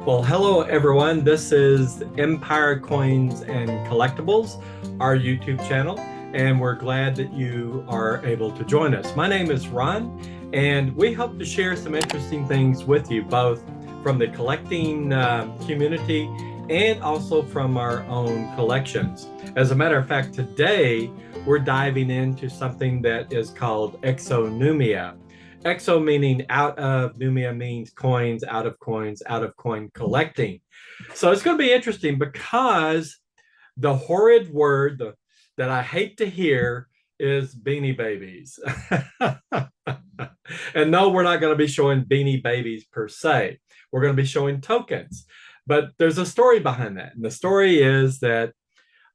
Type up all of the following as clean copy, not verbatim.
Well, hello everyone. This is Empire Coins and Collectibles, our YouTube channel, and we're glad that you are able to join us. My name is Ron, and we hope to share some interesting things with you, both from the collecting community and also from our own collections. As a matter of fact, today we're diving into something that is called Exonumia. Exo meaning out of, numia means coins, out of coins, out of coin collecting. So it's going to be interesting because the horrid word that I hate to hear is Beanie Babies. And no, we're not going to be showing Beanie Babies per se. We're going to be showing tokens. But there's a story behind that. And the story is that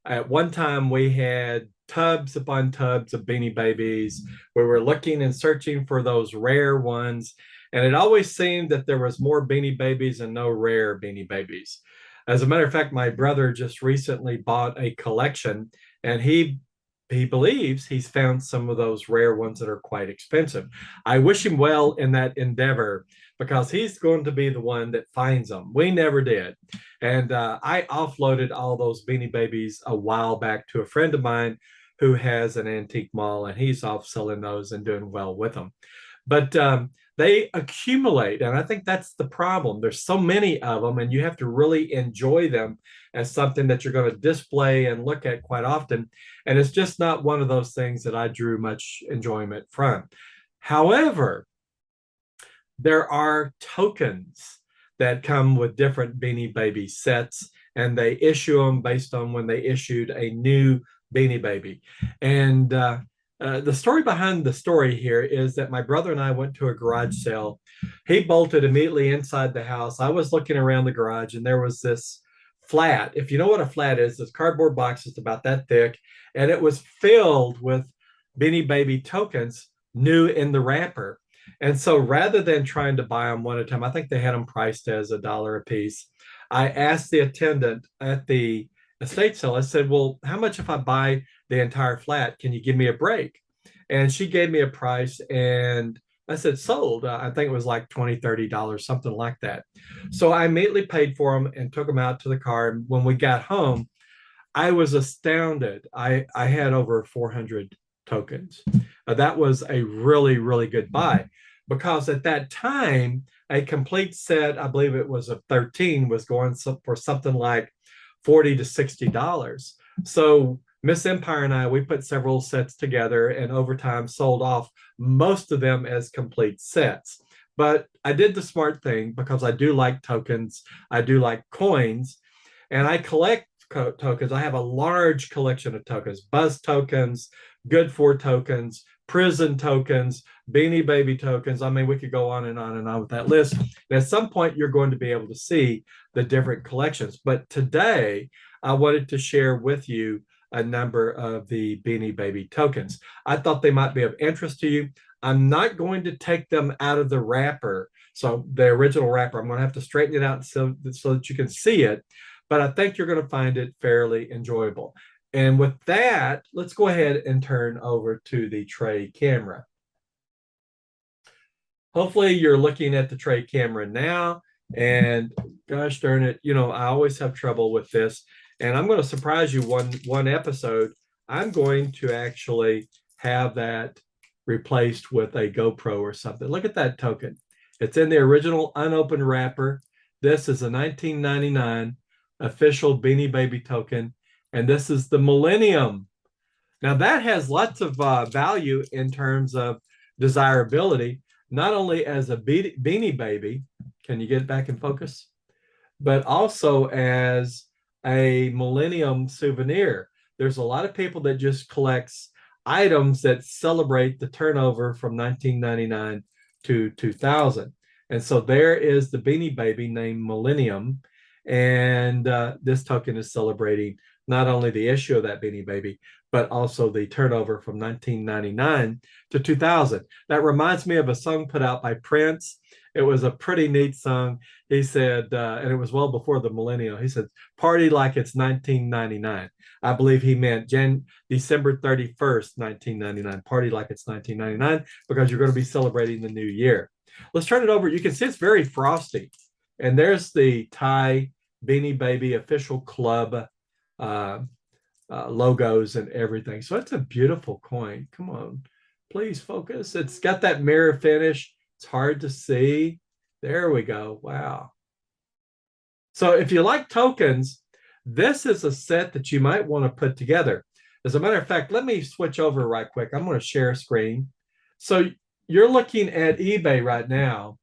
at one time we had tubs upon tubs of Beanie Babies. We were looking and searching for those rare ones, and it always seemed that there was more Beanie Babies and no rare Beanie Babies. As a matter of fact, my brother just recently bought a collection, and he believes he's found some of those rare ones that are quite expensive. I wish him well in that endeavor because he's going to be the one that finds them. We never did. And I offloaded all those Beanie Babies a while back to a friend of mine who has an antique mall, and he's off selling those and doing well with them. But they accumulate, and I think that's the problem. There's so many of them, and you have to really enjoy them as something that you're going to display and look at quite often. And it's just not one of those things that I drew much enjoyment from. However, there are tokens that come with different Beanie Baby sets, and they issue them based on when they issued a new Beanie Baby. And the story behind the story here is that my brother and I went to a garage sale. He bolted immediately inside the house. I was looking around the garage, and there was this flat. If you know what a flat is, this cardboard box is about that thick, and it was filled with Beanie Baby tokens, new in the wrapper. And so rather than trying to buy them one at a time, I think they had them priced as $1 a piece. I asked the attendant at the estate sale, I said, well, how much if I buy the entire flat? Can you give me a break? And she gave me a price, and I said, sold. I think it was like $20, $30, something like that. So I immediately paid for them and took them out to the car. And when we got home, I was astounded. I had over 400 tokens. That was a really, really good buy because at that time, a complete set, I believe it was a 13, was going for something like $40 to $60. So Miss Empire and I, we put several sets together and over time sold off most of them as complete sets. But I did the smart thing because I do like tokens. I do like coins, and I collect tokens. I have a large collection of tokens, Buzz tokens, Good For tokens, prison tokens, Beanie Baby tokens. I mean, we could go on and on and on with that list. And at some point, you're going to be able to see the different collections. But today, I wanted to share with you a number of the Beanie Baby tokens. I thought they might be of interest to you. I'm not going to take them out of the wrapper. So the original wrapper, I'm going to have to straighten it out so that you can see it. But I think you're going to find it fairly enjoyable. And with that, let's go ahead and turn over to the tray camera. Hopefully you're looking at the tray camera now. And gosh darn it, you know, I always have trouble with this. And I'm going to surprise you one episode. I'm going to actually have that replaced with a GoPro or something. Look at that token. It's in the original unopened wrapper. This is a 1999 official Beanie Baby token. And this is the Millennium. Now that has lots of value in terms of desirability, not only as a Beanie Baby, can you get back in focus, but also as a Millennium souvenir. There's a lot of people that just collects items that celebrate the turnover from 1999 to 2000. And so there is the Beanie Baby named Millennium. And this token is celebrating not only the issue of that Beanie Baby, but also the turnover from 1999 to 2000. That reminds me of a song put out by Prince. It was a pretty neat song. He said, and it was well before the millennial, he said, party like it's 1999. I believe he meant December 31st, 1999. Party like it's 1999 because you're going to be celebrating the new year. Let's turn it over. You can see it's very frosty. And there's the Thai Beanie Baby official club logos and everything. So it's a beautiful coin. Come on, please focus. It's got that mirror finish. It's hard to see. There we go. Wow. So if you like tokens, this is a set that you might want to put together. As a matter of fact, let me switch over right quick. I'm going to share screen. So you're looking at eBay right now,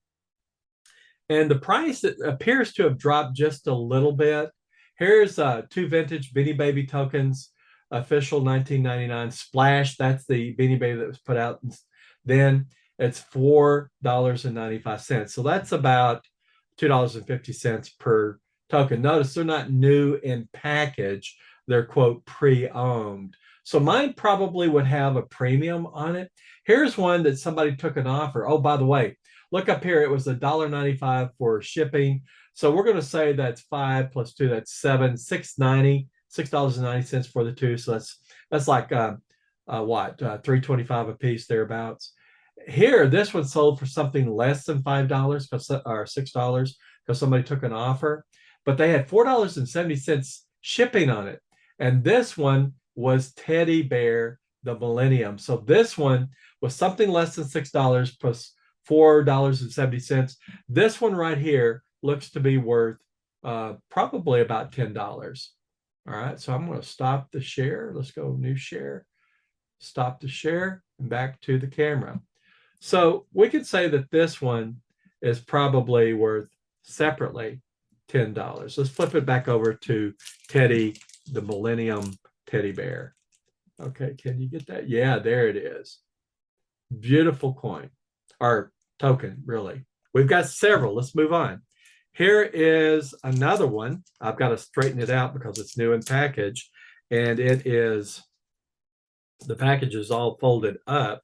and the price appears to have dropped just a little bit. Here's two vintage Beanie Baby tokens, official 1999 Splash. That's the Beanie Baby that was put out. Then it's $4.95. So that's about $2.50 per token. Notice they're not new in package. They're, quote, pre-owned. So mine probably would have a premium on it. Here's one that somebody took an offer. Oh, by the way, look up here. It was $1.95 for shipping. So we're going to say that's 5 plus 2. That's 7, $6.90, $6.90 for the two. So that's like what, $3.25 a piece, thereabouts. Here, this one sold for something less than $5 or $6 because somebody took an offer, but they had $4.70 shipping on it. And this one was Teddy Bear, the Millennium. So this one was something less than $6 plus $4.70. This one right here looks to be worth probably about $10. All right, so I'm going to stop the share. Let's go new share, stop the share, and back to the camera. So we could say that this one is probably worth separately $10. Let's flip it back over to Teddy, the Millennium Teddy Bear. Okay, can you get that? Yeah, there it is. Beautiful coin, or token, really. We've got several. Let's move on. Here is another one. I've got to straighten it out because it's new in package, and it is, the package is all folded up.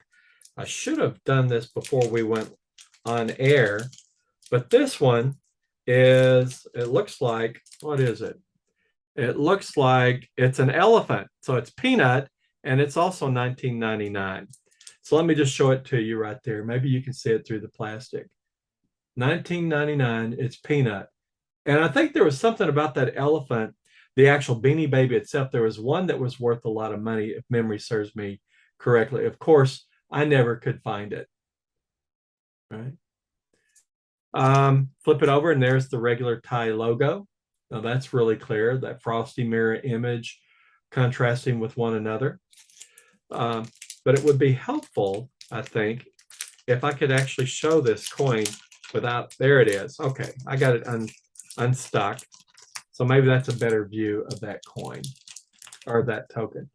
I should have done this before we went on air, but this one is, it looks like, what is it? It looks like it's an elephant. So it's Peanut, and it's also 1999. So let me just show it to you right there. Maybe you can see it through the plastic. 1999, it's Peanut. And I think there was something about that elephant, the actual Beanie Baby itself. There was one that was worth a lot of money, if memory serves me correctly. Of course, I never could find it. Right. Flip it over, and there's the regular Thai logo. Now that's really clear, that frosty mirror image contrasting with one another. But it would be helpful, I think, if I could actually show this coin without, there it is. Okay, I got it unstuck. So maybe that's a better view of that coin or that token.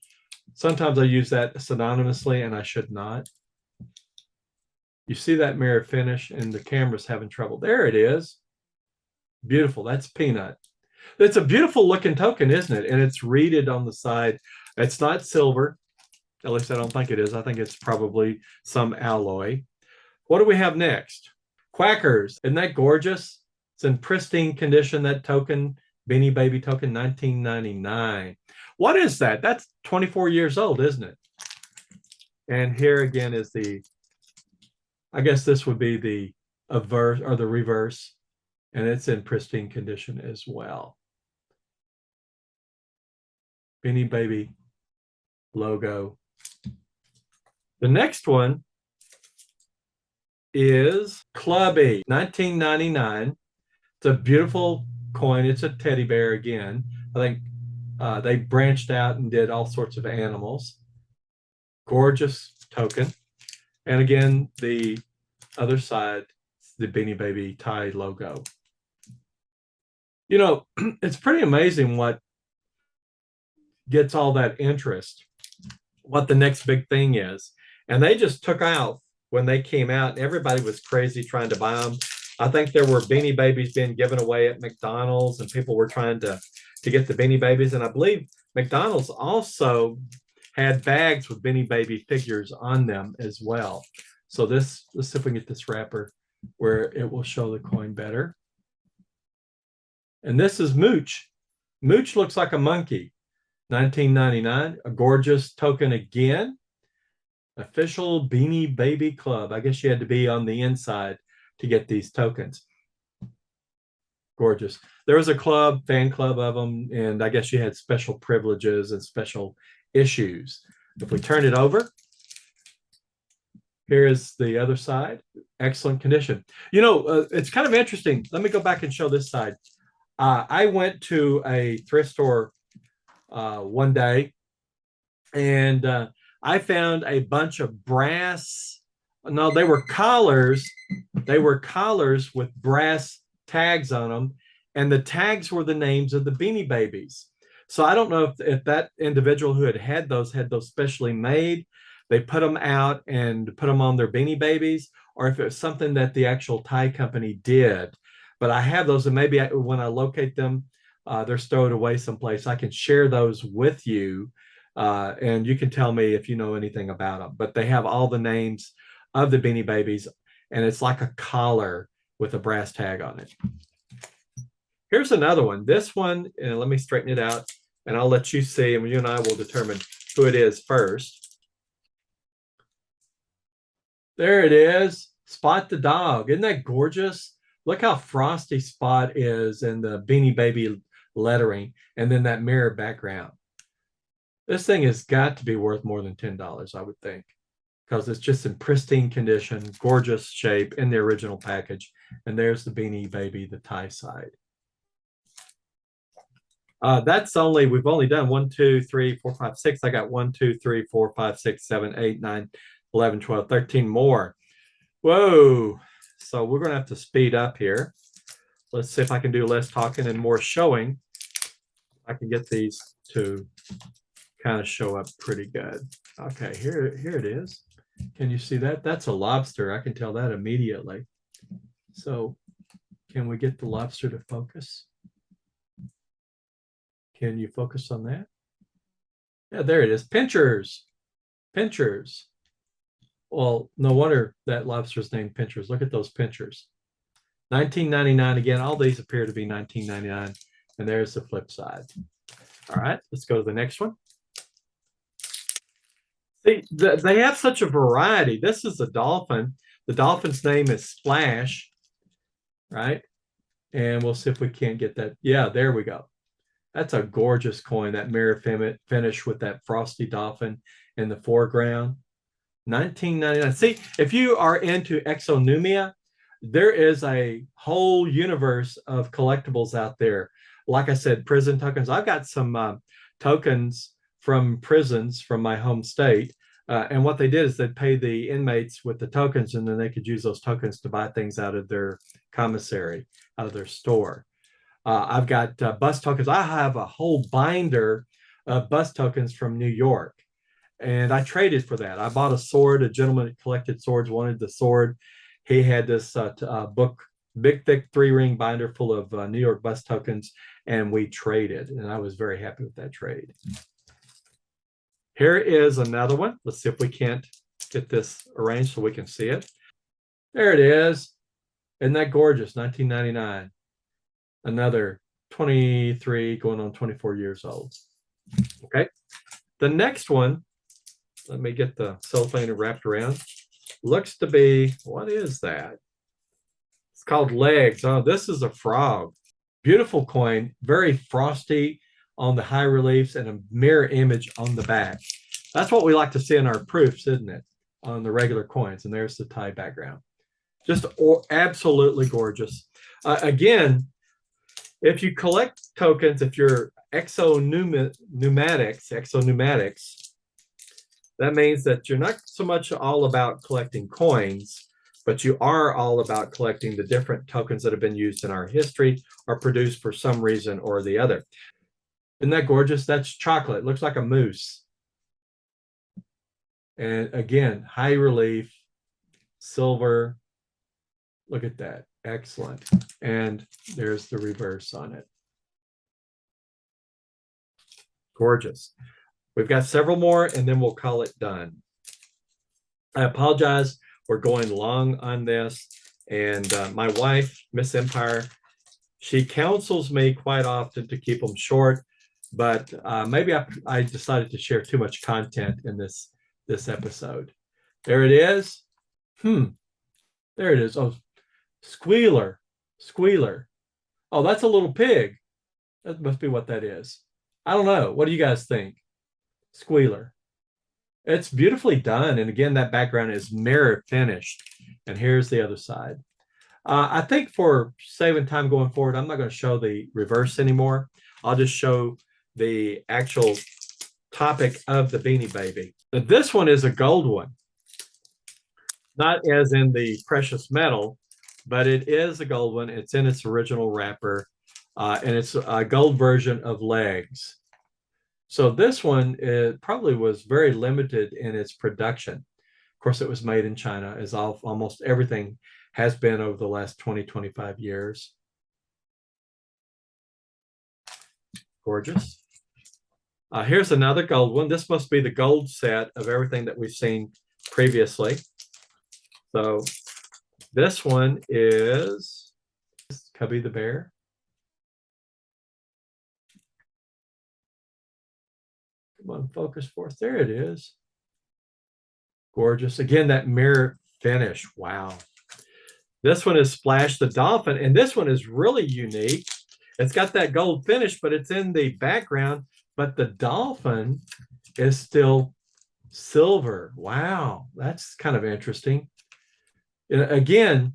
Sometimes I use that synonymously, and I should not. You see that mirror finish, and the camera's having trouble. There it is. Beautiful. That's Peanut. It's a beautiful looking token, isn't it? And it's reeded on the side. It's not silver. At least I don't think it is. I think it's probably some alloy. What do we have next? Quackers. Isn't that gorgeous? It's in pristine condition, that token, Beanie Baby token, 1999. What is that? That's 24 years old, isn't it? And here again is the, I guess this would be the averse or the reverse, and it's in pristine condition as well. Beanie Baby logo. The next one is Clubby, 1999. It's a beautiful coin. It's a teddy bear again. I think they branched out and did all sorts of animals. Gorgeous token. And again, the other side, the Beanie Baby Thai logo. You know, it's pretty amazing what gets all that interest, what the next big thing is. And they just took out when they came out, and everybody was crazy trying to buy them. I think there were Beanie Babies being given away at McDonald's, and people were trying to get the Beanie Babies. And I believe McDonald's also had bags with Beanie Baby figures on them as well. So this, let's see if we can get this wrapper where it will show the coin better. And this is Mooch. Mooch looks like a monkey. 1999, a gorgeous token again. Official Beanie Baby Club. I guess you had to be on the inside to get these tokens. Gorgeous. There was a fan club of them, and I guess you had special privileges and special issues. If we turn it over, here is the other side. Excellent condition. You know, it's kind of interesting. Let me go back and show this side. I went to a thrift store one day, and I found a bunch of brass. No, they were collars. They were collars with brass tags on them, and the tags were the names of the Beanie Babies. So I don't know if that individual who had those specially made. They put them out and put them on their Beanie Babies, or if it was something that the actual tie company did. But I have those, and maybe when I locate them, they're stowed away someplace. I can share those with you, and you can tell me if you know anything about them. But they have all the names of the Beanie Babies, and it's like a collar with a brass tag on it. Here's another one. This one, and let me straighten it out, and I'll let you see, and you and I will determine who it is first. There it is, Spot the dog. Isn't that gorgeous? Look how frosty Spot is in the Beanie Baby lettering, and then that mirror background. This thing has got to be worth more than $10, I would think, because it's just in pristine condition, gorgeous shape in the original package. And there's the Beanie Baby, the tie side. We've only done 1, 2, 3, 4, 5, 6. I got 1, 2, 3, 4, 5, 6, 7, 8, 9, 11, 12, 13 more. Whoa. So we're going to have to speed up here. Let's see if I can do less talking and more showing. I can get these to kind of show up pretty good. Okay, here it is. Can you see that? That's a lobster. I can tell that immediately. So can we get the lobster to focus? Can you focus on that? Yeah, there it is. Pinchers. Pinchers. Well, no wonder that lobster's named Pinchers. Look at those pinchers. $19.99 again. All these appear to be $19.99. And there's the flip side. All right, let's go to the next one. They have such a variety. This is a dolphin. The dolphin's name is Splash, right? And we'll see if we can't get that. Yeah, there we go. That's a gorgeous coin, that mirror finish with that frosty dolphin in the foreground. $19.99. See, if you are into Exonumia, there is a whole universe of collectibles out there. Like I said, prison tokens. I've got some tokens from prisons from my home state. And what they did is they'd pay the inmates with the tokens, and then they could use those tokens to buy things out of their commissary, out of their store. I've got bus tokens. I have a whole binder of bus tokens from New York, and I traded for that. I bought a sword. A gentleman that collected swords wanted the sword. He had this book, big, thick 3-ring binder full of New York bus tokens, and we traded, and I was very happy with that trade. Here is another one. Let's see if we can't get this arranged so we can see it. There it is. Isn't that gorgeous? $19.99. Another 23 going on 24 years old. Okay. The next one, let me get the cellophane wrapped around. Looks to be, what is that? It's called Legs. Oh, this is a frog. Beautiful coin, very frosty on the high reliefs and a mirror image on the back. That's what we like to see in our proofs, isn't it? On the regular coins. And there's the tie background. Just absolutely gorgeous. Again, if you collect tokens, if you're exonumatics, that means that you're not so much all about collecting coins, but you are all about collecting the different tokens that have been used in our history or produced for some reason or the other. Isn't that gorgeous? That's chocolate. It looks like a moose. And again, high relief, silver. Look at that. Excellent. And there's the reverse on it. Gorgeous. We've got several more, and then we'll call it done. I apologize. We're going long on this. And my wife, Miss Empire, she counsels me quite often to keep them short, but maybe I decided to share too much content in this episode. There it is. There it is. Oh, Squealer. Oh, that's a little pig. That must be what that is. I don't know. What do you guys think? Squealer. It's beautifully done. And again, that background is mirror finished. And here's the other side. I think for saving time going forward, I'm not going to show the reverse anymore. I'll just show the actual topic of the Beanie Baby. But this one is a gold one, not as in the precious metal, but it is a gold one. It's in its original wrapper, and it's a gold version of legs. So this one, it probably was very limited in its production. Of course, it was made in China, as almost everything has been over the last 20, 25 years. Gorgeous. Here's another gold one. This must be the gold set of everything that we've seen previously. So this one is Cubby the Bear. Come on, focus for us. There it is. Gorgeous. Again, that mirror finish. Wow. This one is Splash the Dolphin, and this one is really unique. It's got that gold finish, but it's in the background, but the dolphin is still silver. Wow, that's kind of interesting. And again,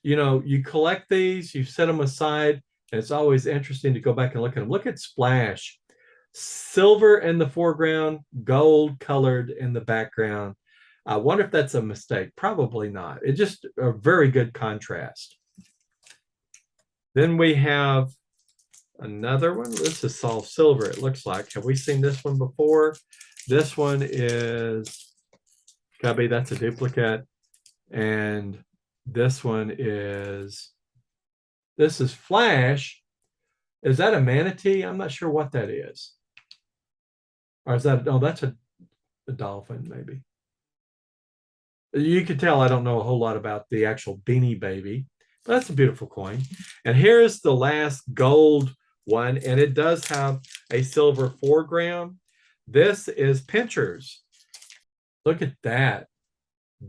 you collect these, you set them aside, and it's always interesting to go back and look at them. Look at Splash. Silver in the foreground, gold colored in the background. I wonder if that's a mistake. Probably not. It's just a very good contrast. Then we have another one. This is Sol Silver, it looks like. Have we seen this one before? This one is Cubby. That's a duplicate. And this one is Flash. Is that a manatee? I'm not sure what that is. Or is that, oh, that's a dolphin, maybe. You can tell I don't know a whole lot about the actual Beanie Baby, but that's a beautiful coin. And here's the last gold one, and it does have a silver foreground. This is Pinchers. Look at that.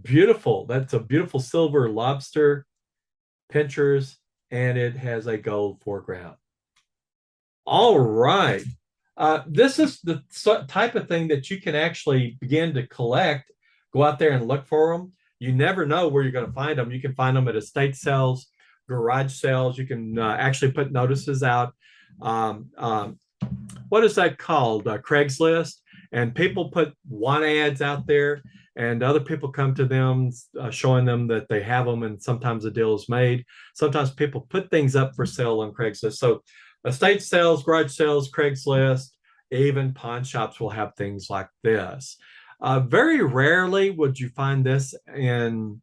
Beautiful. That's a beautiful silver lobster Pinchers, and it has a gold foreground. All right. This is the type of thing that you can actually begin to collect. Go out there and look for them. You never know where you're going to find them. You can find them at estate sales, garage sales. You can actually put notices out. What is that called? Craigslist. And people put want ads out there, and other people come to them showing them that they have them, and sometimes a deal is made. Sometimes people put things up for sale on Craigslist. So estate sales, garage sales, Craigslist, even pawn shops will have things like this. Very rarely would you find this in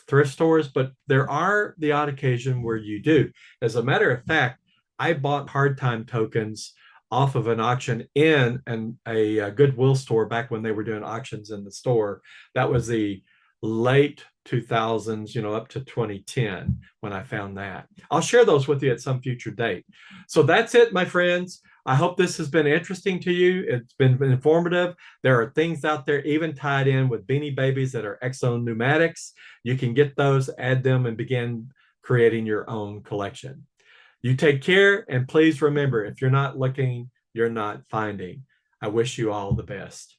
thrift stores, but there are the odd occasion where you do. As a matter of fact, I bought hard time tokens off of an auction in a Goodwill store back when they were doing auctions in the store. That was the late 2000s, up to 2010 when I found that. I'll share those with you at some future date. So that's it, my friends. I hope this has been interesting to you. It's been informative. There are things out there even tied in with Beanie Babies that are exonumatics. You can get those, add them, and begin creating your own collection. You take care, and please remember, if you're not looking, you're not finding. I wish you all the best.